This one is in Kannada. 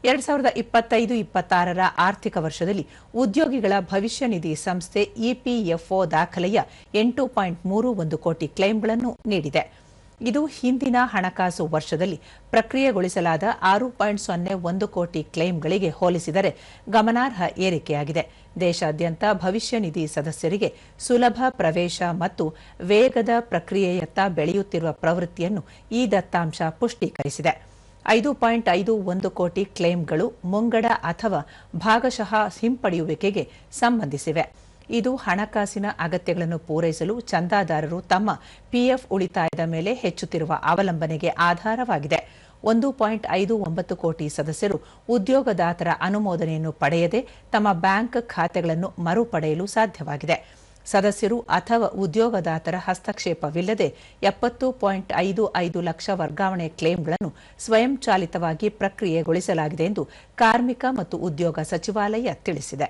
2025-26ರ ಆರ್ಥಿಕ ವರ್ಷದಲ್ಲಿ ಉದ್ಯೋಗಿಗಳ ಭವಿಷ್ಯ ನಿಧಿ ಸಂಸ್ಥೆ ಇಪಿಎಫ್ಒ ದಾಖಲೆಯ 8.31 ಕೋಟಿ ಕ್ಲೈಮ್ಗಳನ್ನು ನೀಡಿದೆ. ಇದು ಹಿಂದಿನ ಹಣಕಾಸು ವರ್ಷದಲ್ಲಿ ಪ್ರಕ್ರಿಯೆಗೊಳಿಸಲಾದ 6.01 ಕೋಟಿ ಕ್ಲೈಮ್ಗಳಿಗೆ ಹೋಲಿಸಿದರೆ ಗಮನಾರ್ಹ ಏರಿಕೆಯಾಗಿದೆ. ದೇಶಾದ್ಯಂತ ಭವಿಷ್ಯ ನಿಧಿ ಸದಸ್ಯರಿಗೆ ಸುಲಭ ಪ್ರವೇಶ ಮತ್ತು ವೇಗದ ಪ್ರಕ್ರಿಯೆಯತ್ತ ಬೆಳೆಯುತ್ತಿರುವ ಪ್ರವೃತ್ತಿಯನ್ನು ಈ ದತ್ತಾಂಶ ಪುಷ್ಟೀಕರಿಸಿದೆ. 5.51 ಕೋಟಿ ಕ್ಲೇಮ್ಗಳು ಮುಂಗಡ ಅಥವಾ ಭಾಗಶಃ ಹಿಂಪಡೆಯುವಿಕೆಗೆ ಸಂಬಂಧಿಸಿವೆ. ಇದು ಹಣಕಾಸಿನ ಅಗತ್ಯಗಳನ್ನು ಪೂರೈಸಲು ಚಂದಾದಾರರು ತಮ್ಮ ಪಿಎಫ್ ಉಳಿತಾಯದ ಮೇಲೆ ಹೆಚ್ಚುತ್ತಿರುವ ಅವಲಂಬನೆಗೆ ಆಧಾರವಾಗಿದೆ. 1.59 ಕೋಟಿ ಸದಸ್ಯರು ಉದ್ಯೋಗದಾತರ ಅನುಮೋದನೆಯನ್ನು ಪಡೆಯದೆ ತಮ್ಮ ಬ್ಯಾಂಕ್ ಖಾತೆಗಳನ್ನು ಮರುಪಡೆಯಲು ಸಾಧ್ಯವಾಗಿದೆ. ಸದಸ್ಯರು ಅಥವಾ ಉದ್ಯೋಗದಾತರ ಹಸ್ತಕ್ಷೇಪವಿಲ್ಲದೆ 70.55 ಲಕ್ಷ ವರ್ಗಾವಣೆ ಕ್ಲೇಮ್ಗಳನ್ನು ಸ್ವಯಂಚಾಲಿತವಾಗಿ ಪ್ರಕ್ರಿಯೆಗೊಳಿಸಲಾಗಿದೆ ಎಂದು ಕಾರ್ಮಿಕ ಮತ್ತು ಉದ್ಯೋಗ ಸಚಿವಾಲಯ ತಿಳಿಸಿದೆ.